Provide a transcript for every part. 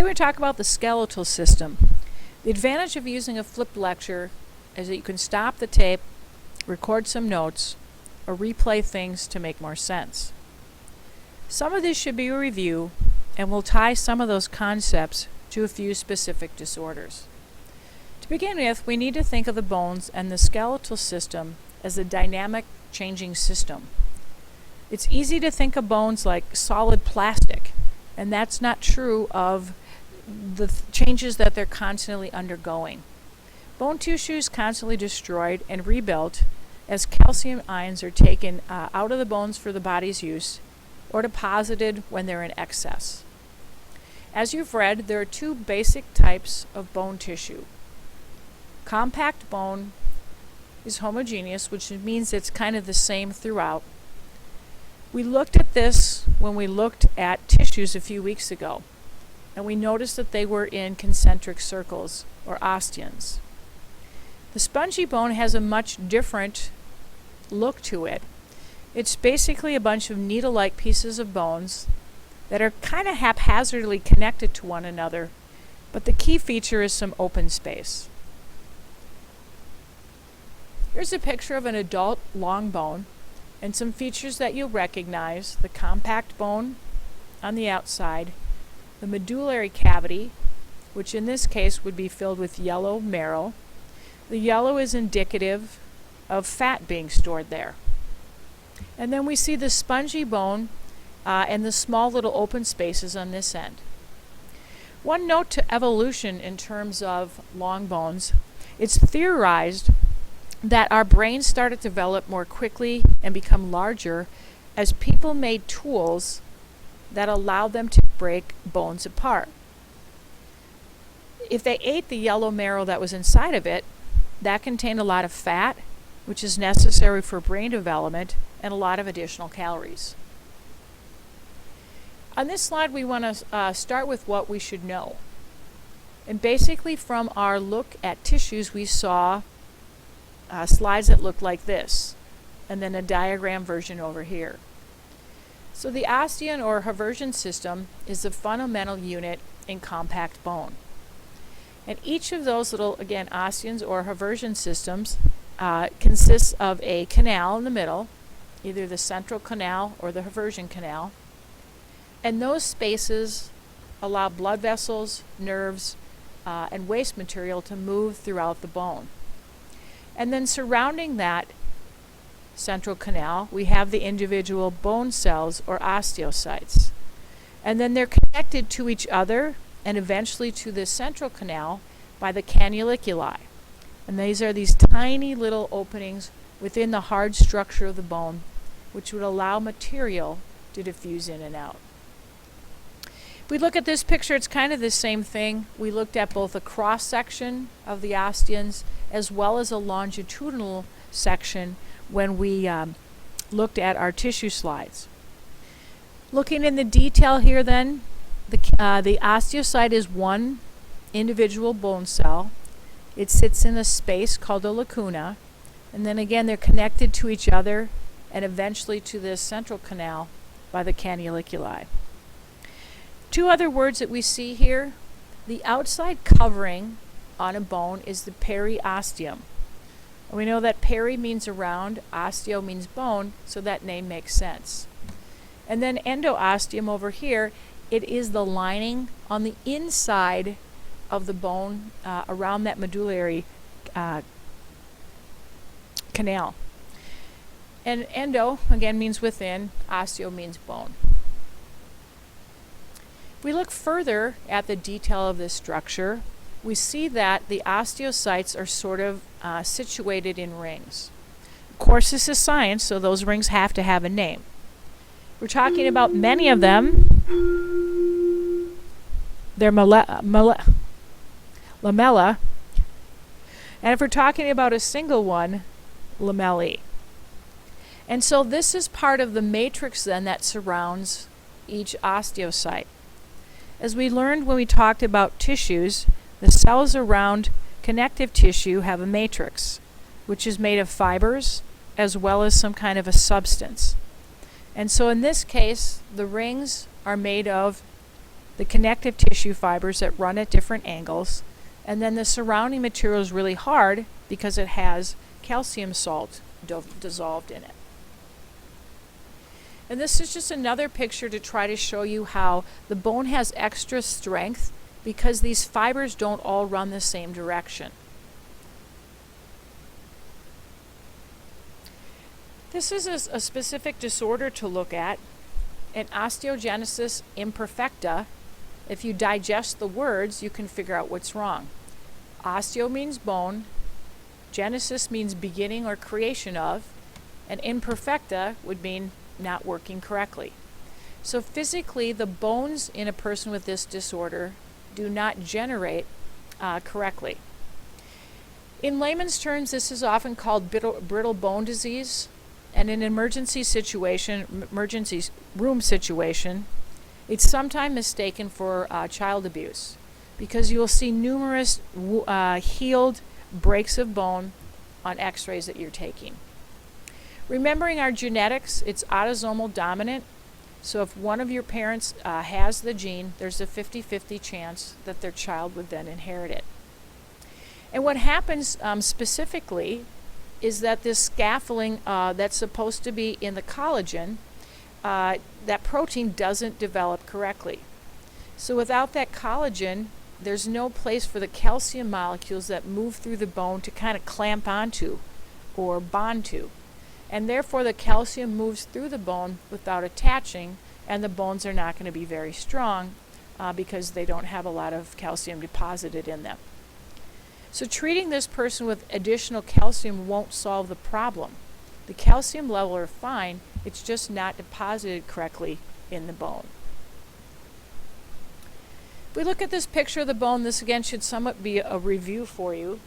Today we talk about the skeletal system. The advantage of using a flipped lecture is that you can stop the tape, record some notes, or replay things to make more sense. Some of this should be a review, and we'll tie some of those concepts to a few specific disorders. To begin with, we need to think of the bones and the skeletal system as a dynamic, changing system. It's easy to think of bones like solid plastic, and that's not true of the changes that they're constantly undergoing. Bone tissue is constantly destroyed and rebuilt as calcium ions are taken out of the bones for the body's use or deposited when they're in excess. As you've read, there are two basic types of bone tissue. Compact bone is homogeneous, which means it's kind of the same throughout. We looked at this when we looked at tissues a few weeks ago, and we noticed that they were in concentric circles, or osteons. The spongy bone has a much different look to it. It's basically a bunch of needle-like pieces of bones that are kind of haphazardly connected to one another, but the key feature is some open space. Here's a picture of an adult long bone and some features that you'll recognize: the compact bone on the outside, the medullary cavity, which in this case would be filled with yellow marrow. The yellow is indicative of fat being stored there. And then we see the spongy bone and the small little open spaces on this end. One note to evolution in terms of long bones: it's theorized that our brains started to develop more quickly and become larger as people made tools that allowed them to break bones apart. If they ate the yellow marrow that was inside of it, that contained a lot of fat, which is necessary for brain development, and a lot of additional calories. On this slide, we want to start with what we should know. And basically, from our look at tissues, we saw slides that looked like this, and then a diagram version over here. So the osteon or haversian system is the fundamental unit in compact bone. And each of those little, again, osteons or haversian systems consists of a canal in the middle, either the central canal or the haversian canal. And those spaces allow blood vessels, nerves, and waste material to move throughout the bone. And then surrounding that central canal, we have the individual bone cells or osteocytes. And then they're connected to each other and eventually to the central canal by the canaliculi. And these are these tiny little openings within the hard structure of the bone, which would allow material to diffuse in and out. If we look at this picture, it's kind of the same thing. We looked at both a cross section of the osteons as well as a longitudinal section when we looked at our tissue slides. Looking in the detail here then, the osteocyte is one individual bone cell. It sits in a space called a lacuna, and then again they're connected to each other and eventually to this central canal by the canaliculi. Two other words that we see here: the outside covering on a bone is the periosteum. And we know that peri means around, osteo means bone, so that name makes sense. And then endosteum over here, it is the lining on the inside of the bone around that medullary canal. And endo, again, means within, osteo means bone. If we look further at the detail of this structure, we see that the osteocytes are sort of situated in rings. Of course, this is science, so those rings have to have a name. We're talking about many of them. They're lamella. And if we're talking about a single one, lamellae. And so this is part of the matrix then that surrounds each osteocyte. As we learned when we talked about tissues, the cells around connective tissue have a matrix, which is made of fibers as well as some kind of a substance. And so in this case, the rings are made of the connective tissue fibers that run at different angles, and then the surrounding material is really hard because it has calcium salt dissolved in it. And this is just another picture to try to show you how the bone has extra strength because these fibers don't all run the same direction. This is a specific disorder to look at, an osteogenesis imperfecta. If you digest the words, you can figure out what's wrong. Osteo means bone, genesis means beginning or creation of, and imperfecta would mean not working correctly. So physically, the bones in a person with this disorder do not generate correctly. In layman's terms, this is often called brittle bone disease, and in an emergency room situation, it's sometimes mistaken for child abuse because you will see numerous healed breaks of bone on x-rays that you're taking. Remembering our genetics, it's autosomal dominant, so if one of your parents has the gene, there's a 50-50 chance that their child would then inherit it. And what happens specifically is that this scaffolding that's supposed to be in the collagen, that protein doesn't develop correctly. So without that collagen, there's no place for the calcium molecules that move through the bone to kind of clamp onto or bond to. And therefore the calcium moves through the bone without attaching, and the bones are not going to be very strong because they don't have a lot of calcium deposited in them. So treating this person with additional calcium won't solve the problem. The calcium levels are fine, it's just not deposited correctly in the bone. If we look at this picture of the bone, this again should somewhat be a review for you.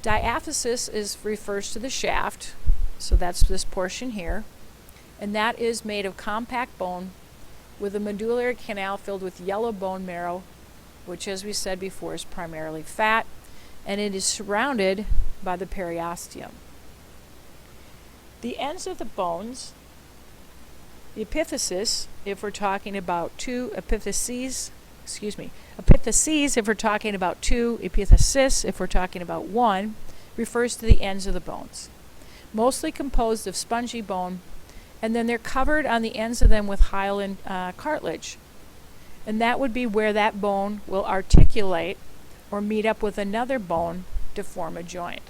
Diaphysis refers to the shaft, so that's this portion here, and that is made of compact bone with a medullary canal filled with yellow bone marrow, which, as we said before, is primarily fat, and it is surrounded by the periosteum. The ends of the bones, the epiphysis, if we're talking about two, epiphyses if we're talking about two, epiphysis if we're talking about one, refers to the ends of the bones. Mostly composed of spongy bone, and then they're covered on the ends of them with hyaline cartilage. And that would be where that bone will articulate or meet up with another bone to form a joint.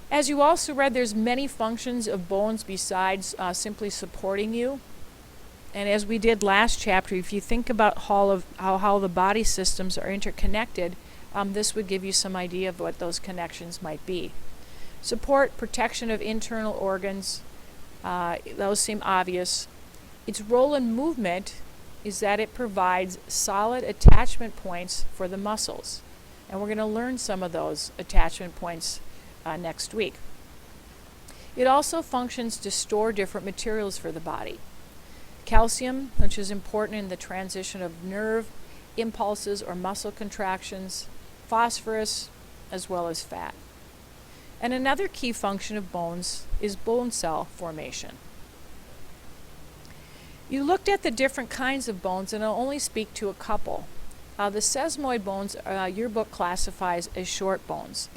As you also read, there's many functions of bones besides simply supporting you. And as we did last chapter, if you think about how the body systems are interconnected, this would give you some idea of what those connections might be. Support, protection of internal organs, those seem obvious. Its role in movement is that it provides solid attachment points for the muscles. And we're going to learn some of those attachment points next week. It also functions to store different materials for the body. Calcium, which is important in the transition of nerve impulses or muscle contractions, phosphorus, as well as fat. And another key function of bones is bone cell formation. You looked at the different kinds of bones, and I'll only speak to a couple. The sesamoid bones, your book classifies as short bones.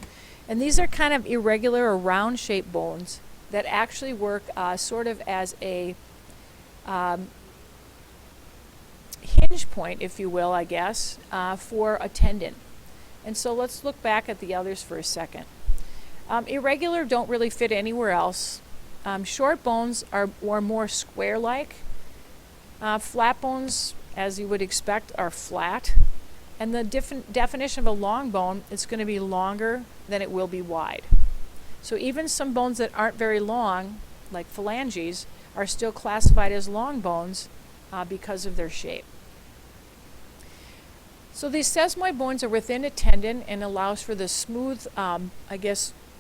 And these are kind of irregular or round-shaped bones that actually work sort of as a hinge point, if you will, I guess, for a tendon. And so let's look back at the others for a second. Irregular don't really fit anywhere else. Short bones are more square-like. Flat bones, as you would expect, are flat. And the definition of a long bone is going to be longer than it will be wide. So even some bones that aren't very long, like phalanges, are still classified as long bones because of their shape. So these sesamoid bones are within a tendon and allows for the smooth,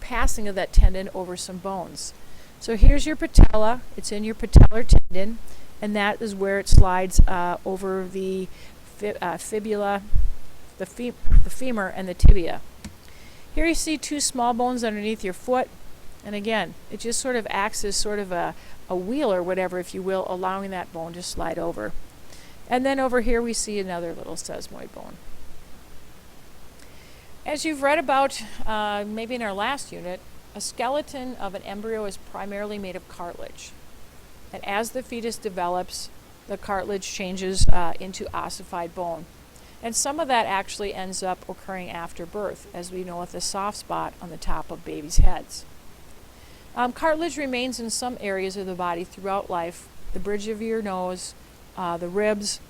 passing of that tendon over some bones. So here's your patella. It's in your patellar tendon, and that is where it slides over the fibula, the femur, and the tibia. Here you see two small bones underneath your foot, and again, it just sort of acts as sort of a wheel or whatever, if you will, allowing that bone to slide over. And then over here we see another little sesamoid bone. As you've read about, maybe in our last unit, a skeleton of an embryo is primarily made of cartilage. And as the fetus develops, the cartilage changes into ossified bone. And some of that actually ends up occurring after birth, as we know with the soft spot on the top of babies' heads. Cartilage remains in some areas of the body throughout life, the bridge of your nose, the ribs,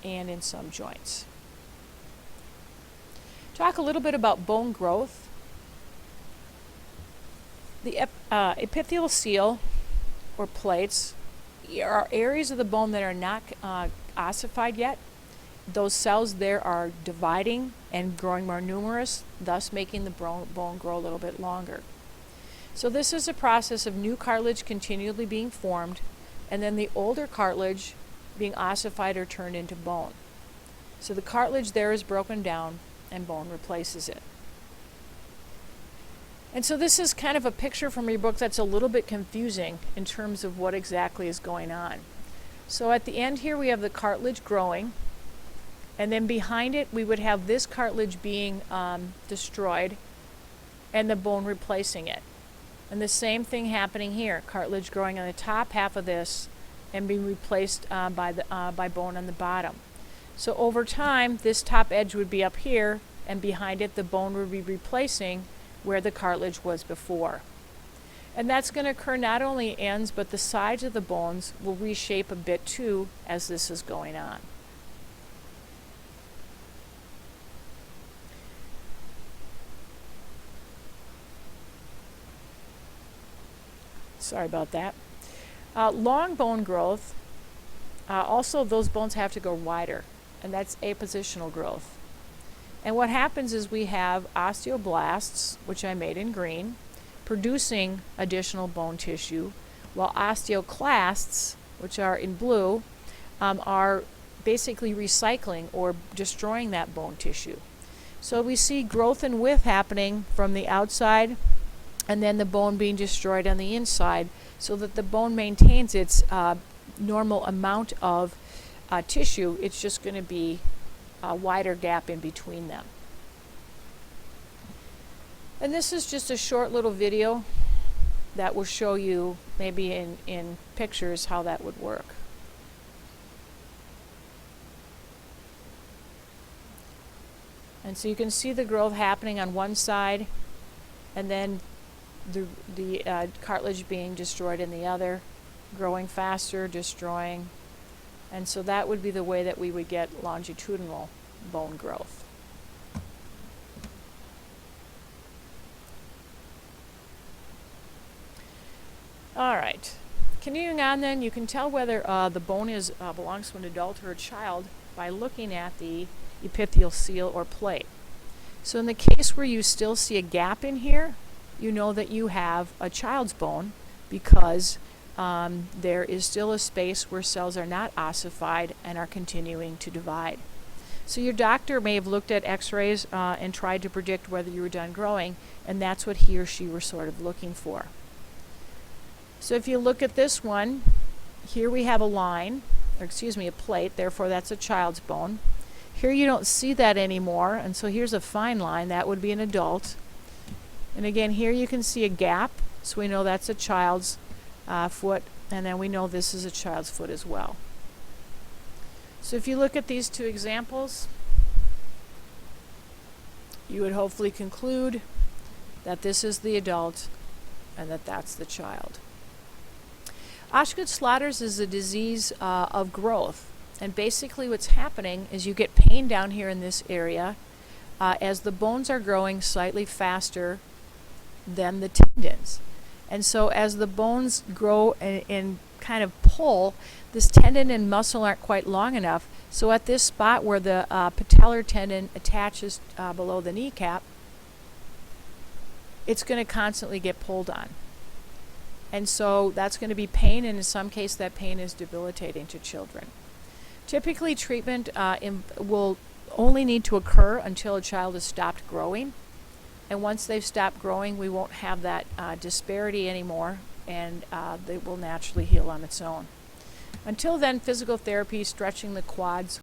and in some joints. Talk a little bit about bone growth. The epithelial seal, or plates, are areas of the bone that are not ossified yet. Those cells there are dividing and growing more numerous, thus making the bone grow a little bit longer. So this is a process of new cartilage continually being formed, and then the older cartilage being ossified or turned into bone. So the cartilage there is broken down and bone replaces it. And so this is kind of a picture from your book that's a little bit confusing in terms of what exactly is going on. So at the end here we have the cartilage growing, and then behind it we would have this cartilage being destroyed and the bone replacing it. And the same thing happening here, cartilage growing on the top half of this and being replaced by bone on the bottom. So over time, this top edge would be up here, and behind it the bone would be replacing where the cartilage was before. And that's going to occur not only ends, but the sides of the bones will reshape a bit too as this is going on. Sorry about that. Long bone growth, also those bones have to go wider, and that's apositional growth. And what happens is we have osteoblasts, which I made in green, producing additional bone tissue, while osteoclasts, which are in blue, are basically recycling or destroying that bone tissue. So we see growth and width happening from the outside, and then the bone being destroyed on the inside, so that the bone maintains its normal amount of tissue. It's just going to be a wider gap in between them. And this is just a short little video that will show you maybe in pictures how that would work. And so you can see the growth happening on one side, and then the cartilage being destroyed in the other, growing faster, destroying. And so that would be the way that we would get longitudinal bone growth. All right, continuing on then, you can tell whether the bone belongs to an adult or a child by looking at the epithelial seal or plate. So in the case where you still see a gap in here, you know that you have a child's bone, because there is still a space where cells are not ossified and are continuing to divide. So your doctor may have looked at x-rays and tried to predict whether you were done growing, and that's what he or she were sort of looking for. So if you look at this one, here we have a line, or excuse me, a plate, therefore that's a child's bone. Here you don't see that anymore, and so here's a fine line, that would be an adult. And again, here you can see a gap, so we know that's a child's foot, and then we know this is a child's foot as well. So if you look at these two examples, you would hopefully conclude that this is the adult and that that's the child. Osgood-Schlatter's is a disease of growth, and basically what's happening is you get pain down here in this area as the bones are growing slightly faster than the tendons. And so as the bones grow and kind of pull, this tendon and muscle aren't quite long enough. So at this spot where the patellar tendon attaches below the kneecap, it's going to constantly get pulled on. And so that's going to be pain, and in some cases that pain is debilitating to children. Typically treatment will only need to occur until a child has stopped growing. And once they've stopped growing, we won't have that disparity anymore, and they will naturally heal on its own. Until then, physical therapy, stretching the quads,